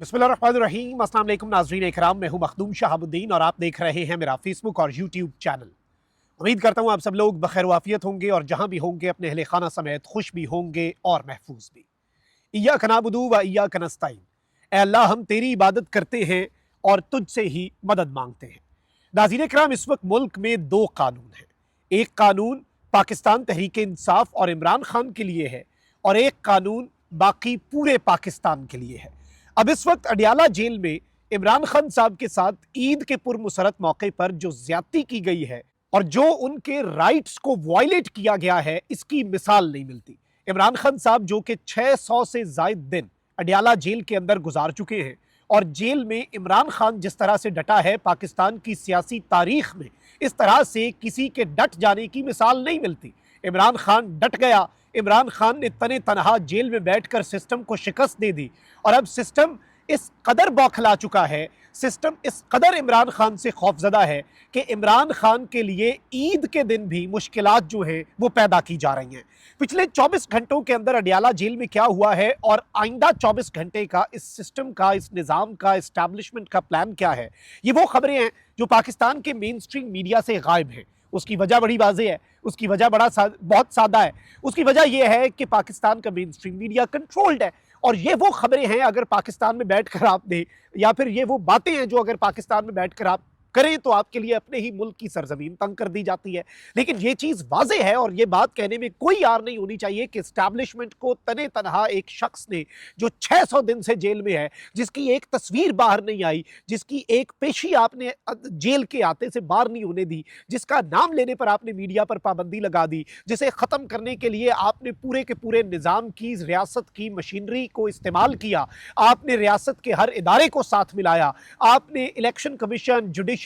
बिस्मिल्लाहिर्रहमानिर्रहीम। अस्सलाम वालेकुम नाज़रीन इकराम, मैं हूं मखदूम शहाबुद्दीन और आप देख रहे हैं मेरा फेसबुक और यूट्यूब चैनल। उम्मीद करता हूं आप सब लोग बखैर वाफियत होंगे और जहां भी होंगे अपने अहले खाना समेत खुश भी होंगे और महफूज भी। इय्याका नअबुदु व इय्याका नस्तईन। ऐ अल्लाह, हम तेरी इबादत करते हैं और तुझसे ही मदद मांगते हैं। नाज़रीन इकराम, इस वक्त मुल्क में दो कानून हैं। एक कानून पाकिस्तान तहरीक इंसाफ और इमरान खान के लिए है और एक कानून बाकी पूरे पाकिस्तान के लिए है। अब इस वक्त अडियाला जेल में इमरान खान साहब के साथ ईद के पुरमुसरत मौके पर जो ज्यादती की गई है और जो उनके राइट्स को वायलेट किया गया है, इसकी मिसाल नहीं मिलती। इमरान खान साहब जो कि 600 से ज्यादा दिन अडियाला जेल के अंदर गुजार चुके हैं और जेल में इमरान खान जिस तरह से डटा है, पाकिस्तान की सियासी तारीख में इस तरह से किसी के डट जाने की मिसाल नहीं मिलती। इमरान खान डट गया। इमरान खान ने तने तनहा जेल में बैठकर सिस्टम को शिकस्त दे दी और अब सिस्टम इस कदर बौखला चुका है, सिस्टम इस कदर इमरान खान से खौफजदा है कि इमरान खान के लिए ईद के दिन भी मुश्किलात जो हैं वो पैदा की जा रही हैं। पिछले 24 घंटों के अंदर अडियाला जेल में क्या हुआ है और आइंदा 24 घंटे का इस सिस्टम का, इस निज़ाम का, इस्टेब्लिशमेंट का प्लान क्या है, ये वो खबरें हैं जो पाकिस्तान के मेन स्ट्रीम मीडिया से गायब हैं। उसकी वजह बड़ी वाज़ेह है, उसकी वजह बहुत सादा है। उसकी वजह यह है कि पाकिस्तान का मेन स्ट्रीम मीडिया कंट्रोल्ड है और ये वो खबरें हैं, अगर पाकिस्तान में बैठकर आपने, या फिर ये वो बातें हैं जो अगर पाकिस्तान में बैठकर आप करें तो आपके लिए अपने ही मुल्क की सरजमीन तंग कर दी जाती है। लेकिन ये चीज वाज़ेह है और ये बात कहने में कोई यार नहीं होनी चाहिए कि एस्टैब्लिशमेंट को तने तनहा एक शख्स ने जो 600 दिन से जेल में है, जिसकी एक तस्वीर बाहर नहीं आई, जिसकी एक पेशी आपने जेल के आते से बाहर नहीं होने दी, जिसका नाम लेने पर आपने मीडिया पर पाबंदी लगा दी, जिसे खत्म करने के लिए आपने पूरे के पूरे निजाम की, रियासत की मशीनरी को इस्तेमाल किया, आपने रियासत के हर इदारे को साथ मिलाया, आपने इलेक्शन कमीशन, जुडिशरी,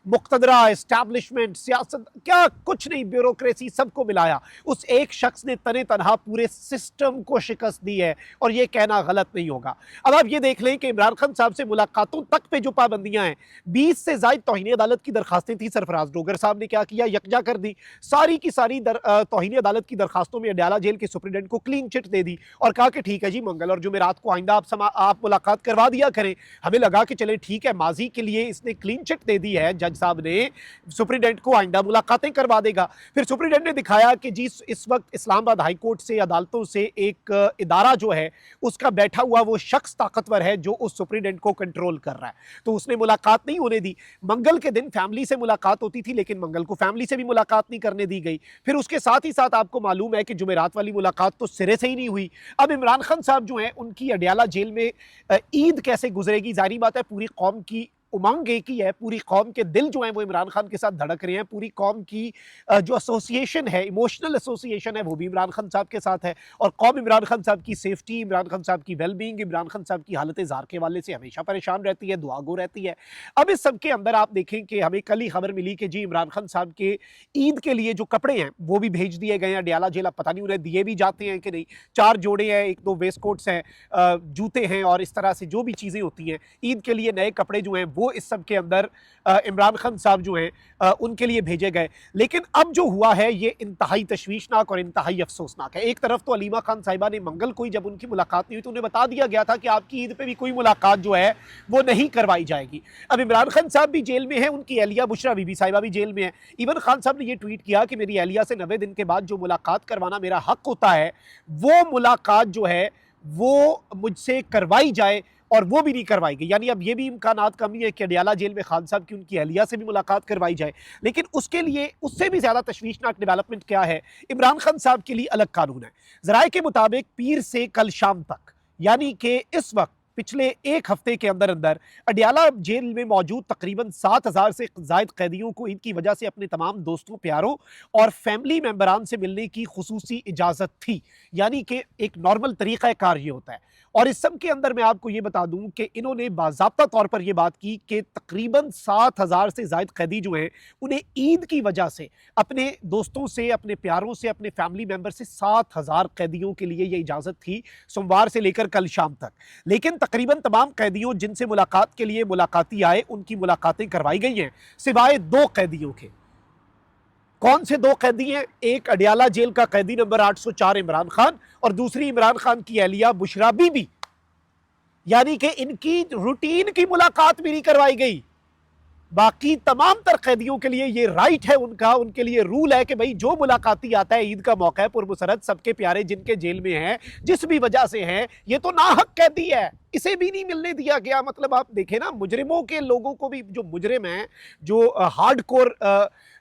मुक्तदरा, एस्टैब्लिशमेंट, सियासत, क्या कुछ नहीं, ब्यूरोक्रेसी, सबको मिलाया। उस एक शख्स ने तने तनहा पूरे सिस्टम को शिकस्त दी है और यह कहना गलत नहीं होगा। अब आप ये देख लें कि इमरान खान साहब से मुलाकातों तक पे जो पाबंदियां हैं, 20 से ज्यादा तौहीन अदालत की दरखास्तें थी। सरफराज डोगर साहब ने क्या किया, यकजा कर दी सारी की सारी तौहीन अदालत की दरखास्तों में अडियाला जेल के सुप्रीडेंट को क्लीन चिट दे दी और कहा कि ठीक है जी, मंगल और जुमेरात को आइंदा आप मुलाकात करवा दिया करें। हमें लगा कि चले ठीक है, माजी के लिए इसने क्लीन चिट दे दी है जज साहब ने, सुप्रीडेंट को आइंदा मुलाकातें करवा देगा। फिर सुप्रीडेंट ने दिखाया कि जी इस वक्त इस्लामाबाद हाई कोर्ट से, अदालतों से एक इदारा जो है उसका बैठा हुआ वो शख्स ताकतवर है जो उस सुप्रीडेंट को कंट्रोल कर रहा है, तो उसने मुलाकात नहीं होने दी। मंगल के दिन फैमिली से मुलाकात होती थी, लेकिन मंगल को फैमिली से भी मुलाकात नहीं करने दी गई। फिर उसके साथ ही साथ आपको मालूम है कि जुमेरात वाली मुलाकात तो सिरे से ही नहीं हुई। अब इमरान खान साहब जो है, उनकी अडियाला जेल में ईद कैसे गुजरेगी? जाहिर बात है पूरी कौम की उमंग एक ही है, पूरी कौम के दिल जो है वो इमरान खान के साथ धड़क रहे हैं, पूरी कौम की जो एसोसिएशन है, इमोशनल एसोसिएशन है, वो भी इमरान खान साहब के साथ है और कौम इमरान खान साहब की सेफ्टी, इमरान खान साहब की वेलबींग, इमरान खान साहब की हालत ज़ार के वाले से हमेशा परेशान रहती है, दुआगो रहती है। अब इस सब के अंदर आप देखें कि हमें कल ही खबर मिली कि जी इमरान खान साहब के ईद के लिए जो कपड़े हैं वो भी भेज दिए गए हैं अडियाला जेल। पता नहीं उन्हें दिए भी जाते हैं कि नहीं। 4 जोड़े हैं, 1-2 वेस्ट कोट्स हैं, जूते हैं और इस तरह से जो भी चीज़ें होती हैं ईद के लिए, नए कपड़े जो हैं वो इस सब के अंदर इमरान खान साहब जो हैं उनके लिए भेजे गए। लेकिन अब जो हुआ है ये इंतहाई तशवीशनाक और इंतहाई अफसोसनाक है। एक तरफ तो अलीमा खान साहिबा ने मंगल को ही जब उनकी मुलाकात नहीं हुई तो उन्हें बता दिया गया था कि आपकी ईद पे भी कोई मुलाकात जो है वो नहीं करवाई जाएगी। अब इमरान खान साहब भी जेल में है, उनकी एहलिया बुशरा बीबी साहिबा भी जेल में है। इमरान खान साहब ने ये ट्वीट किया कि मेरी एहलिया से 90 दिन के बाद जो मुलाकात करवाना मेरा हक होता है, वो मुलाकात जो है वो मुझसे करवाई जाए और वो भी नहीं करवाई गई। यानी अब ये भी इम्कानात कमी है कि अडियाला जेल में खान साहब की उनकी अहलिया से भी मुलाकात करवाई जाए। लेकिन उसके लिए उससे भी ज़्यादा तशवीशनाक डेवलपमेंट क्या है, इमरान खान साहब के लिए अलग कानून है। ज़राए के मुताबिक पीर से कल शाम तक, यानी कि इस वक्त पिछले एक हफ्ते के अंदर अंदर अडियाला जेल में मौजूद तकरीबन 7,000 से ज़ायद कैदियों को ईद की वजह से अपने तमाम दोस्तों, प्यारों और फैमिली मेम्बरान से मिलने की खुसूसी इजाज़त थी। यानी कि एक नॉर्मल तरीक़ा कार ये होता है। और इस सब के अंदर मैं आपको ये बता दूं कि इन्होंने बाज़ाब्ता तौर पर यह बात की कि तकरीबन 7,000 से ज़ायद कैदी जो हैं उन्हें ईद की वजह से अपने दोस्तों से, अपने प्यारों से, अपने फैमिली मेम्बर से 7,000 कैदियों के लिए ये इजाज़त थी सोमवार से लेकर कल शाम तक। लेकिन तकरीबन तमाम कैदियों जिनसे मुलाकात के लिए मुलाकाती आए उनकी मुलाकातें करवाई गई हैं, सिवाय 2 कैदियों के। कौन से 2 कैदी हैं? एक अडियाला जेल का कैदी नंबर 804 इमरान खान और दूसरी इमरान खान की एहलिया बुशरा बीबी। यानी कि इनकी रूटीन की मुलाकात भी नहीं करवाई गई। बाकी तमाम तर कैदियों के लिए ये राइट है उनका, उनके लिए रूल है कि भाई जो मुलाकाती आता है, ईद का मौका है, पुरमुसरत सबके प्यारे जिनके जेल में हैं, जिस भी वजह से हैं, ये तो नाहक कैदी है, इसे भी नहीं मिलने दिया गया। मतलब आप देखें ना, मुजरिमों के लोगों को भी, जो मुजरिम हैं, जो हार्डकोर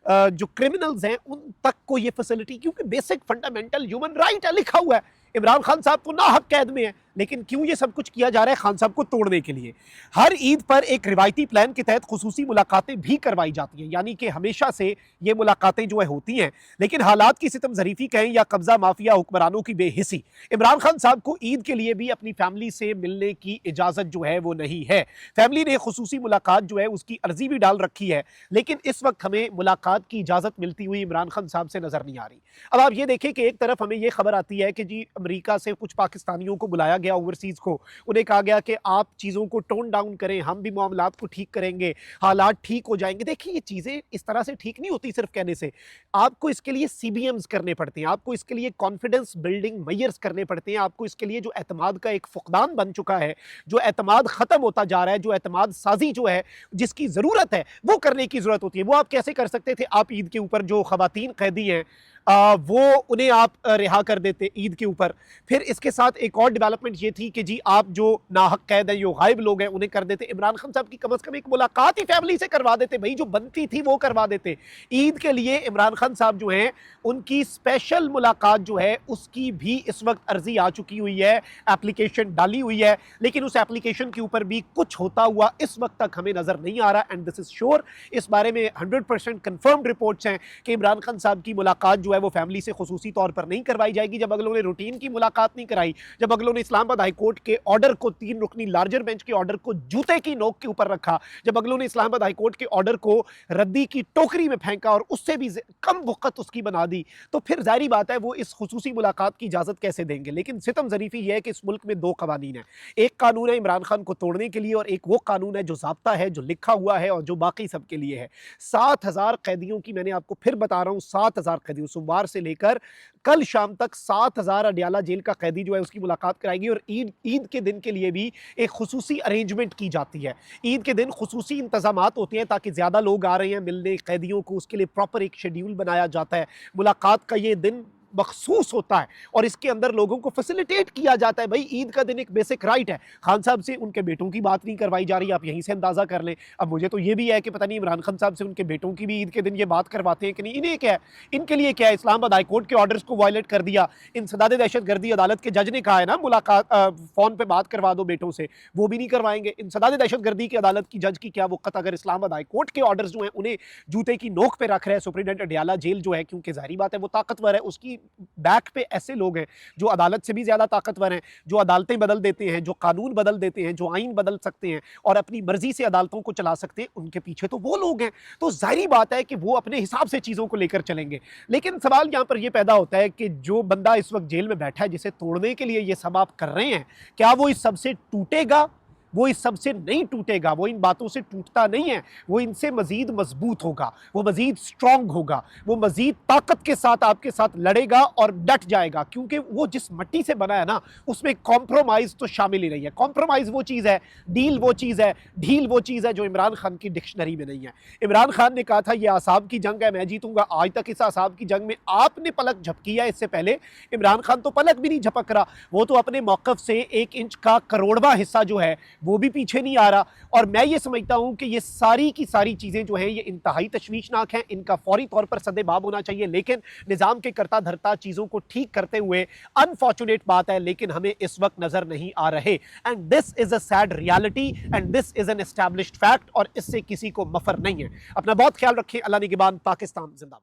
जो क्रिमिनल्स हैं, उन तक को ये फैसिलिटी, क्योंकि बेसिक फंडामेंटल ह्यूमन राइट है, लिखा हुआ है। इमरान खान साहब तो नाहक कैद में है, लेकिन क्यों ये सब कुछ किया जा रहा है? खान साहब को तोड़ने के लिए। हर ईद पर एक रिवायती प्लान के तहत खुसूसी मुलाकातें भी करवाई जाती हैं, यानी कि हमेशा से ये मुलाकातें जो है होती हैं, लेकिन हालात की सितम जरीफी कहें या कब्जा माफिया हुक्मरानों की बेहिसी, इमरान खान साहब को ईद के लिए भी अपनी फैमिली से मिलने की इजाजत जो है वो नहीं है। फैमिली ने खुसूसी मुलाकात जो है उसकी अर्जी भी डाल रखी है, लेकिन इस वक्त हमें मुलाकात की इजाजत मिलती हुई इमरान खान साहब से नजर नहीं आ रही। अब आप ये देखें कि एक तरफ हमें ये खबर आती है कि जी अमेरिका से कुछ पाकिस्तानियों को बुलाया गया ओवरसीज को, उन्हें कहा गया कि आप चीज़ों को टोन डाउन करें, हम भी मामलात को ठीक करेंगे, हालात ठीक हो जाएंगे। देखिए ये चीज़ें इस तरह से ठीक नहीं होती सिर्फ कहने से, आपको इसके लिए CBMs करने पड़ते हैं, आपको इसके लिए कॉन्फिडेंस बिल्डिंग मेजर्स करने पड़ते हैं, आपको इसके लिए जो एतमाद का एक फुकदान बन चुका है, जो एतमाद ख़त्म होता जा रहा है, जो एतमाद साजी जो है जिसकी ज़रूरत है वो करने की ज़रूरत होती है। वो आप कैसे कर सकते थे? आप ईद के ऊपर जो ख़वातीन कैदी हैं वो उन्हें आप रिहा कर देते ईद के ऊपर। फिर इसके साथ एक और डेवलपमेंट ये थी कि जी आप जो नाहक कैद हैं, जो गायब लोग हैं, उन्हें कर देते। इमरान खान साहब की कम से कम एक मुलाकात ही फैमिली से करवा देते, भाई जो बनती थी वो करवा देते। ईद के लिए इमरान खान साहब जो हैं उनकी स्पेशल मुलाकात जो है उसकी भी इस वक्त अर्जी आ चुकी हुई है, एप्लीकेशन डाली हुई है, लेकिन उस एप्लीकेशन के ऊपर भी कुछ होता हुआ इस वक्त तक हमें नजर नहीं आ रहा। एंड दिस इज श्योर, इस बारे में 100% कंफर्म्ड रिपोर्ट्स हैं कि इमरान खान साहब की मुलाकात जो है वो फैमिली से खुसूसी तौर पर नहीं करवाई जाएगी। जब अगलों ने रूटीन की मुलाकात नहीं कराई, जब अगलों ने इस्लामाबाद हाईकोर्ट के ऑर्डर को, 3 रुकनी लार्जर बेंच के ऑर्डर को जूते की नोक के ऊपर रखा, जब अगलों ने इस्लामाबाद हाईकोर्ट के ऑर्डर को रद्दी की टोकरी में फेंका और उससे भी कम वक्त उसकी बना दी, तो फिर जाहिर बात है वो इस खुसूसी मुलाकात की इजाजत कैसे देंगे। लेकिन सितम ज़रीफी यह है कि इस मुल्क में 2 कवानीन है, एक कानून है इमरान खान को तोड़ने के लिए और एक वो कानून है जो ज़ाब्ता है, जो लिखा हुआ है और जो बाकी सबके लिए है। 7,000 कैदियों की, मैंने आपको फिर बता रहा हूँ, 7,000 कैदियों, सोमवार से लेकर कल शाम तक 7,000 अडियाला जेल का कैदी जो है उसकी मुलाकात कराएगी। और ईद के दिन के लिए भी एक खुसूसी अरेंजमेंट की जाती है। ईद के दिन खुसूसी इंतजामात होते हैं ताकि ज़्यादा लोग आ रहे हैं मिलने कैदियों को, उसके लिए प्रॉपर एक शेड्यूल बनाया जाता है। मुलाकात का ये दिन मखसूस होता है और इसके अंदर लोगों को फैसिलिटेट किया जाता है। भाई ईद का दिन एक बेसिक राइट है। खान साहब से उनके बेटों की बात नहीं करवाई जा रही, आप यहीं से अंदाजा कर लें। अब मुझे तो ये भी है कि पता नहीं इमरान खान साहब से उनके बेटों की भी ईद के दिन ये बात करवाते हैं कि नहीं। इन्हें क्या है, इनके लिए क्या है? इस्लामाबाद हाईकोर्ट के ऑर्डर्स को वायलेट कर दिया, इंसदाद दहशतगर्दी अदालत के जज ने कहा है ना मुलाकात फोन पे बात करवा दो बेटों से, वो भी नहीं करवाएंगे। इंसदाद दहशतगर्दी की अदालत की जज की क्या वक़्त, अगर इस्लामाबाद हाईकोर्ट के ऑर्डर्स जो हैं उन्हें जूते की नोक पे रख रहे हैं सुप्रीडेंट अडियाला जेल जो है, क्योंकि जाहिर बात है वो ताकतवर है, उसकी बैक पे ऐसे लोग हैं जो अदालत से भी ज्यादा ताकतवर हैं, जो अदालतें बदल देते हैं, जो कानून बदल देते हैं, जो आइन बदल सकते हैं और अपनी मर्जी से अदालतों को चला सकते हैं, उनके पीछे तो वो लोग हैं। तो जाहिर बात है कि वो अपने हिसाब से चीजों को लेकर चलेंगे। लेकिन सवाल यहां पर यह पैदा होता है कि जो बंदा इस वक्त जेल में बैठा है, जिसे तोड़ने के लिए ये सब आप कर रहे हैं, क्या वो इस सब से टूटेगा? वो इस सबसे नहीं टूटेगा, वो इन बातों से टूटता नहीं है, वो इनसे मजीद मजबूत होगा, वो मजीद स्ट्रांग होगा, वो मजीद ताकत के साथ आपके साथ लड़ेगा और डट जाएगा, क्योंकि वो जिस मिट्टी से बना है ना, उसमें कॉम्प्रोमाइज तो शामिल ही नहीं है। कॉम्प्रोमाइज वो चीज़ है, डील वो चीज़ है, ढील वो चीज़ है जो इमरान खान की डिक्शनरी में नहीं है। इमरान खान ने कहा था ये आसाब की जंग है, मैं जीतूंगा। आज तक इस आसाब की जंग में आपने पलक झपकी है, इससे पहले इमरान खान तो पलक भी नहीं झपक रहा। वो तो अपने मौकफ से 1 इंच का करोड़वां हिस्सा जो है वो भी पीछे नहीं आ रहा। और मैं ये समझता हूं कि ये सारी की सारी चीजें जो हैं ये इंतहाई तशवीशनाक हैं, इनका फौरी तौर पर सदेबाब होना चाहिए। लेकिन निजाम के करता धरता चीजों को ठीक करते हुए अनफॉर्चुनेट बात है, लेकिन हमें इस वक्त नजर नहीं आ रहे। And this is a sad reality and this is an established fact, और इससे किसी को मफर नहीं है। अपना बहुत ख्याल रखें। अल्लाह निगहबान। पाकिस्तान जिंदाबाद।